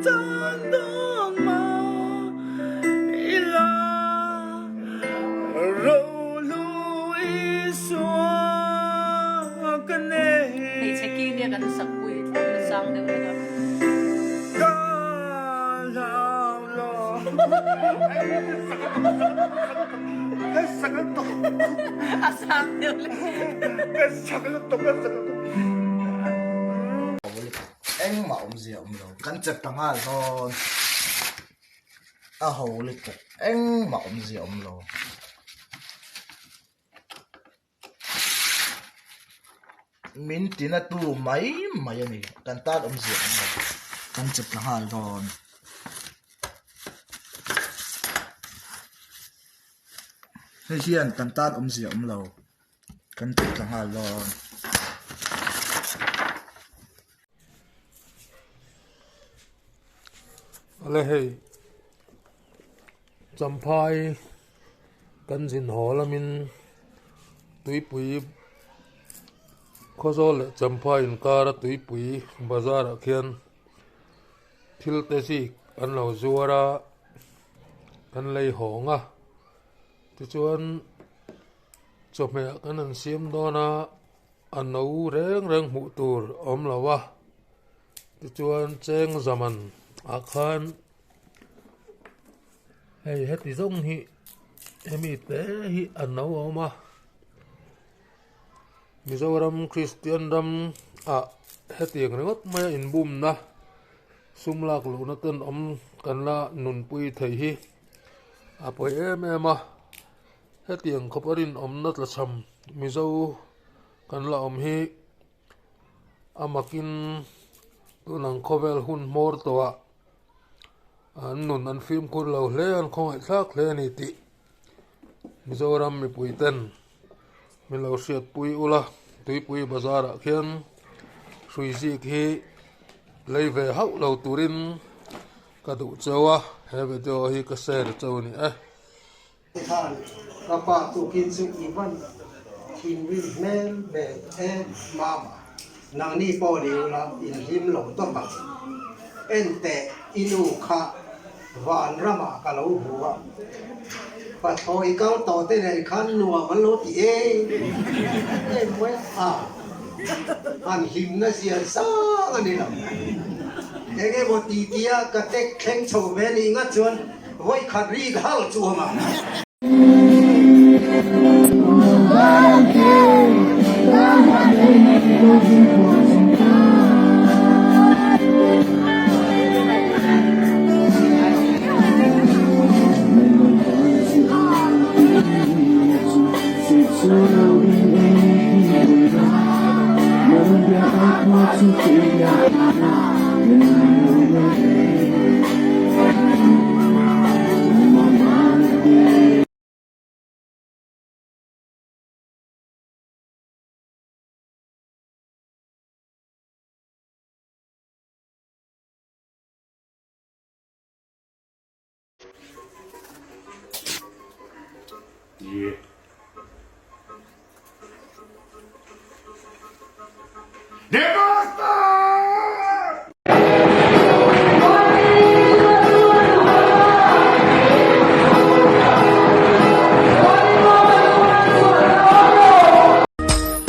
tandang ma ila rolu iswa kane thì sẽ kia dia kan sak pui kan sang de na ka lao lo sakal to asang de sakal to anh mà ông gì ông đâu căn chặt thằng à thôi à hầu lịch anh mà ông gì ông đâu mình tin là tu mấy này căn ta ông gì ông đâu căn chặt thằng à thôi hay hiền căn ta ông gì ông đâu căn chặt thằng à thôi ale hei champhai kan jin holamin tuipui khozol champhai in kara tuipui bazar khian thil te si an lo zuara kan lei honga ti chuan chome kan an siam dona an no reng mu tur om lawa ti chuan cheng zaman akhan hey heti zong hi emi te hi anau oma Mizoram Christian dam a heti ngot mai in bum na sumlak lu na tan om kan la nun pui thei hi a poi em a heti ang khoparin om na tla cham mizo kan la om hi amakin tunang khovel hun mor towa an nun an film kur lo hle an khong ai thak hle ni ti Mizoram mi pui ten mi lo siat pui ula tui pui bazar a khian sui si khi lei ve hau lo turin ka du chawa hebe do hi ka ser chaw ni than kapa tu kin su ivan kin wi mel be mama nang ni po liu la in him lo to ba ente inu kha van rama ka lo huwa pa thoi kau to te nei khan nuwa man lo ti e mwe a an him na sia sa ani la ege bo ti tia ka tek kheng chho ve ni nga chuan voi khat ri hal chu ma Yeah.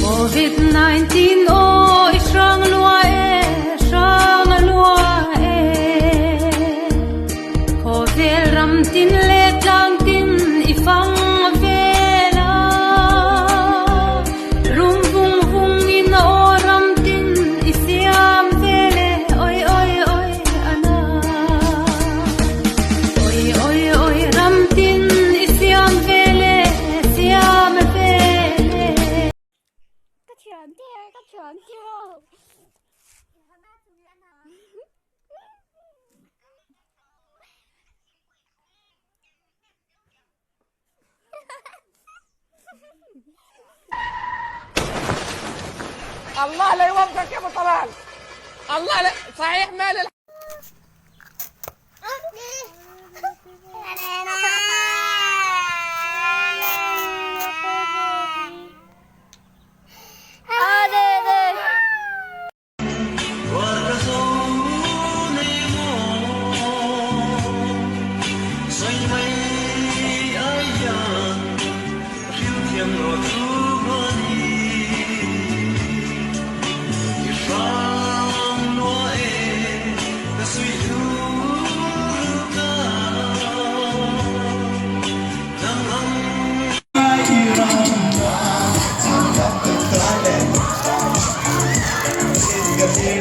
COVID-19 ôi sang lúa khó về rắm tin lệ lang tin ifang về la rum vung vung in o ram tin isiam về lệ ôi ana ôi ram tin isiam về lệ siam về lệ các chuyện theo الله لا يوفقك يا ابو طلال الله لا صحيح مال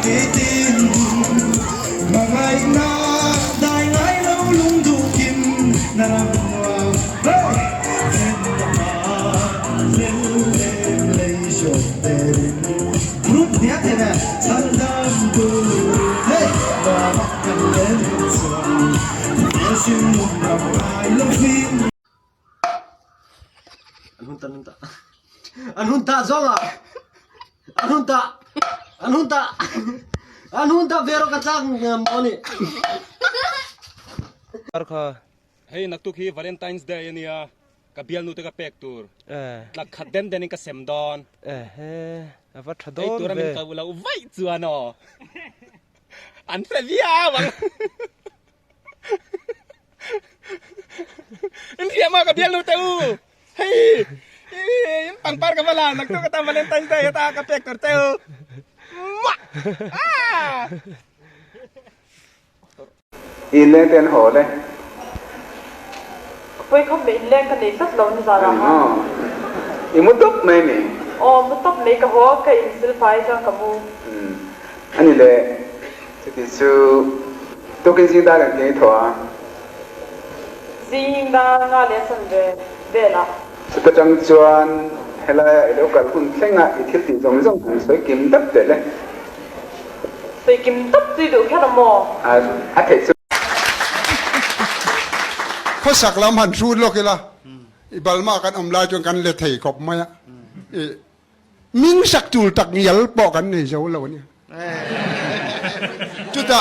đi tin mà ngày na đại ngãi lâu lung du kim na ram hoa lên lên lấy chốt tên lúc nhát thế này san đam tu hey và mặc cần lên sườn nhớ xin một năm ai lâu phim Anunta zonga Anunta vero kacang moni Arka Hey naktuk hi Valentine's Day ania kabial nu te ka pek tur la khaden den ka semdon avat hey thadon tur min ka ula vai chuano an fe via wang in dia ma kabial nu te u hey pang par ka wala naktuk ka ta Valentine's Day ta ka pek tur te u in lên tên hồ đây Pwede ko may ilang ka nisa sa laon sa raha. imutok may ni Matap may kaho ka insil pa isang kamu. anh le thì su tôi kinh sinh ta là cái thọ Zing da nga lesan be la. sự ta trăng chuan hay là đâu cả kun khen ngại thiết thì giống giống cũng soi kiếm đắp để đây Say kim tap si do ka mo. thể su เขาสักลำหันชูดโลกละอีบัลมากันอำลาจนกันเลทให้ขบมาอ่ะมิ้งสักจูลตักเงียลปอกันในเจ้าเราเนี่ยจุดอ่ะ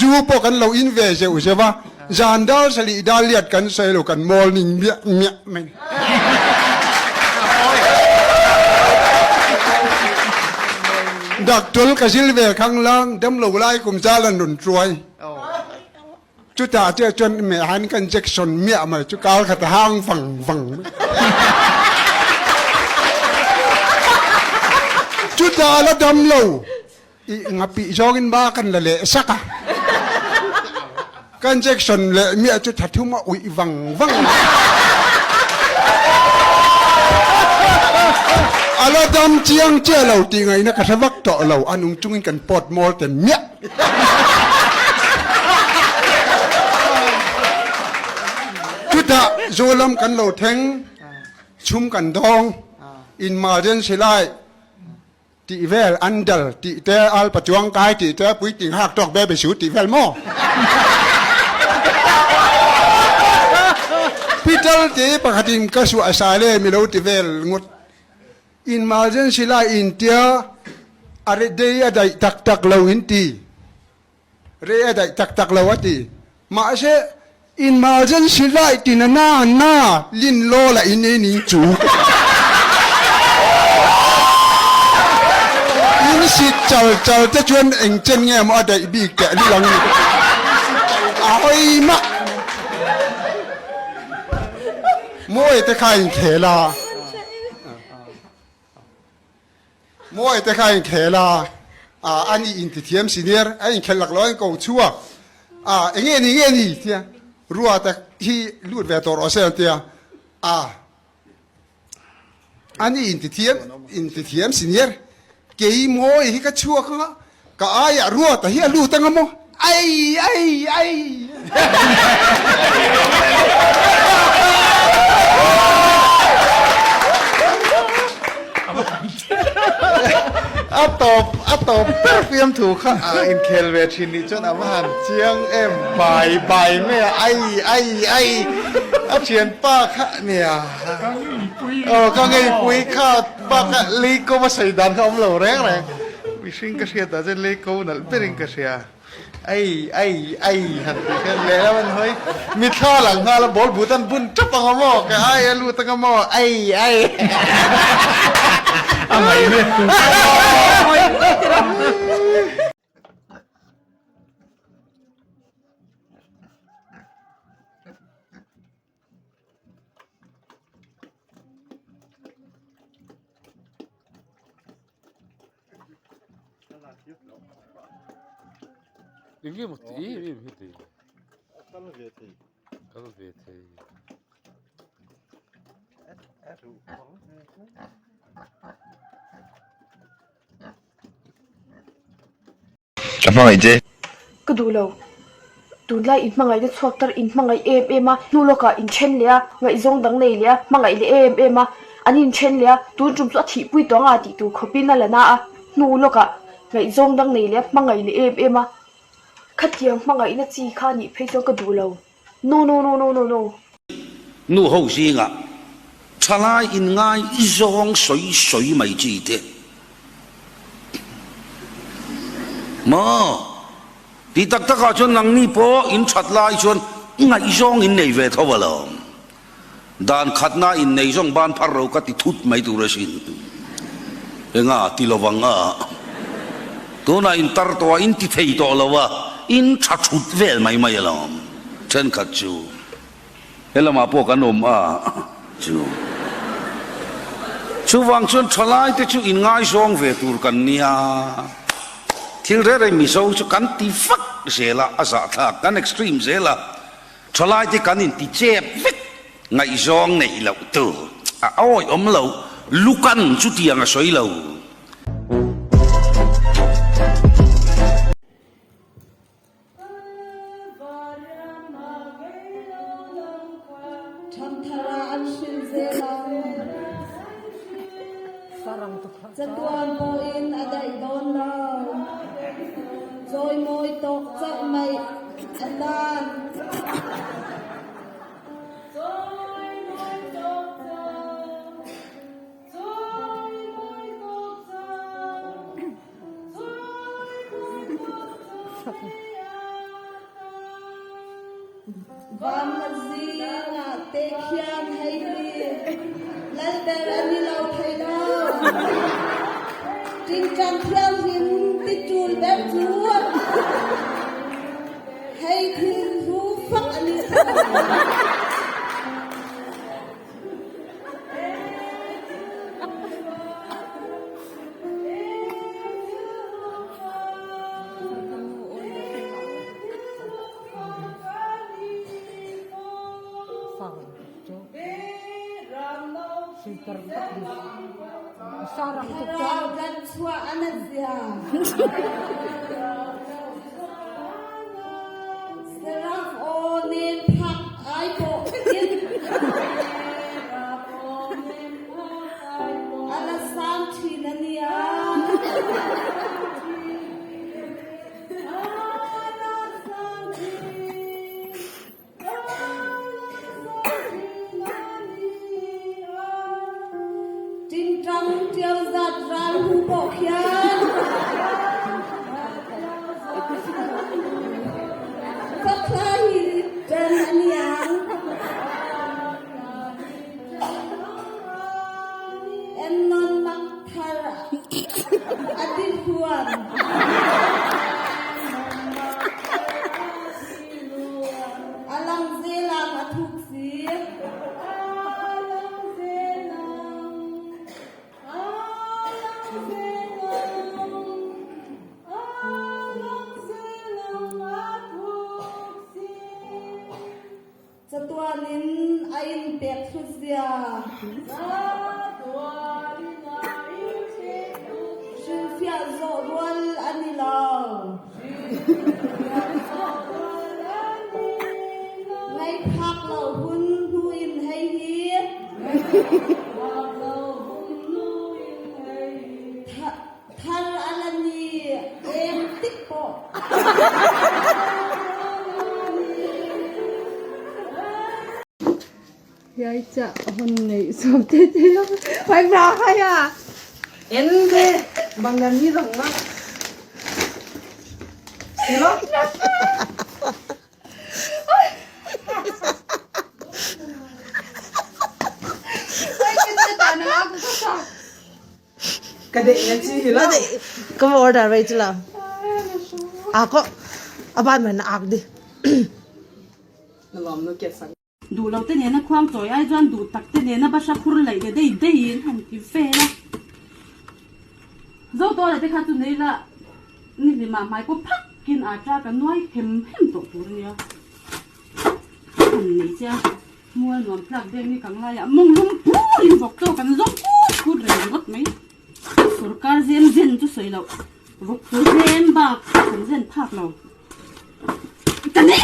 จูปอกันเราอินเวสเจ้าใช่ปะจานดาลสลีดาเลียดกันใส่เรากันมอลนิ่งเมียไม่ดักตุลกสิลเวข้างล่างดำเราไล่กุมจาลันดุนช่วยจุดจ่าเจ้าจนเมียหันกันแจ็คสันเมียมาจุดก้าวขัดห้างฝั่งจุดจ่าละดำเราอีงับปีจอกินบ้ากันละเละสักกันแจ็คสันเละเมียจุดถัดทุ่มอุ้ยวังอะไรดำเจียงเจ้าเราตีไงนะกระทวักต่อเราอันนุ่งจุงกันปอดมอลแต่เมียจุดอะโจลำกันเราแทงชุมกันทองอินมาเรนสิไลตีเวลอันเดลตีเตออัลปัจจวงกายตีเตอปุยติงหักตอกเบไปสูตีเวลโมพิจารตีปกติมก็สุอาศัยเลยไม่รู้ตีเวลงดอินมาเรนสิไลอินเตียอะไรเดียได้ตักเราอินตีเรียได้ตักเราวัตีมาเชอินมาเรนสิไลตีน่าลินโลละอินนี่จูอินสิจัลจะชวนเอ็งเจนเงี้ยมาได้บีแกะลิลังไอ้มะมวยแต่ใครเขลามวยแต่ใครเขลาอันนี้อินทิเทียมซีเนียร์ไอ้เขลักร้อยกูชัวเงี้ยนี่เทียรัวแต่ที่ลูดเวทอร์เซลเตียอันนี้อินทิเทียมซีเนียร์เกี่ยมวยที่ก็ชัวก็อายรัวแต่เฮียลูตั้งมั้งไอ้อัตบเปิดเตรียมถูกค่ะอินเคลเวชินีจนอาหันเจียงเอ็มใบแม่ไอ้อับเชียนป้าค่ะเนี่ยก็ไงปุ้ยค่ะป้าค่ะลีโก้มาใส่ดันเขาเหล่าแรงวิชิงกระเชียแต่จะลีโก้นั่นเป็นกระเชียไอ้หันไปแค่แล้วมันเฮ้ยมีท่าหลังมาแล้วบอลบูตันบุญจับปังหม้อแกไอ้ลูตังหม้อไอ้อะไรเนี่ยVivimos vivimos. Cada vez จะฟังไอ้เจ๊ก็ดูเราดูไล่อินมังไงเด็ดสวกตร์อินมังไงเอ็มนู่นโลกะอินเชนเลียไงจงดังในเลียมังไงเอ็มอันนี้อินเชนเลียดูจุ่มสุดที่ปุยตัวงาติดูขบินนั่นแหละนะนู่นโลกะไงจงดังในเลียมังไงเอ็มขัดยังมังไงนั่นจีข้านี่เพื่อก็ดูเราโนนู่เขาสิงะชะลายอินง่ายจงสวยไม่จีเดมาที่ตักข้าชนนังนี่พออินชัดลายชนง่ายจงอินในเวทเอาละด่านขัดหน้าอินในจงบ้านพระเราก็ติดทุดไม่ตุรสินเองอ่ะที่เราวังอ่ะตัวน่ะอินตร์ตัวอินที่เทยตัวละวะอินชัดชุดเวลไม่ละเช่นขัดจูเฮลมาพวกกันนมอ่ะจูวังชนชลายแต่จูอินง่ายจงเวตุรกันเนี่ยที่เรื่องมิโซจูกันตีฟักเสียละอาซาทักกันเอ็กซ์ตรีมเสียละชลายที่กันอินตีเจ็บฟิกง่ายจงเนี่ยเราตัวเอาไอ้เราลูกกันจุดที่ยังสวยเราจะตัวโมอินอะไรโดนเราโจยโมยตกจะไม่อันนั้นบางทีน่ะเตะเขียนให้ดีแล้วแต่อันนี้เราไทยได้จริงจังเที่ยวหินติดจูลแบบจูดให้คือรู้ฟังอันนี้sarang tukang dan sua anazia serang onin pak aipo alasan tinania trăng tiêu giật ra hú bộ khiên phát khai trên anh nhàng em non mặc thara ati huan alang zelang athuk si Satuanin ain pek susya Sufya zowal anilaw Ngay phak law hun huin hay hi Thar alani em tikpoยายจะคนไหนสอบเจ๊ไปปลาใครอ่ะเอ็นเดบางอย่างนี่หลงมากเห็นหรอกระเดะนั่นสิเหรอก็มาออเดอร์ไว้จ้ะล่ะก็อาบ้านมันอักดิลองนึกเก็บสักดูเราเต้นเนี่ยนะความจ่อยไอ้จวนดูตักเต้นเนี่ยนะภาษาคุรไหลได้ยินหันกิเฟ่ละเจ้าตัวอะไรที่ข้าตุนนี่ละนี่นี่มาไม่ก็พักกินอาจารย์กันน้อยเห็มตัวตัวเนี่ยอันนี้จ้ะมัวหนวมพลักเด้งนี่กังไรอ่ะมงลุงพูดบอกตัวกันลบพูดเรื่องรถไหมสุรการเซมเซนจุดสวยเรา รุกเล่นบ้าฉันเล่นภาคเรากันนี่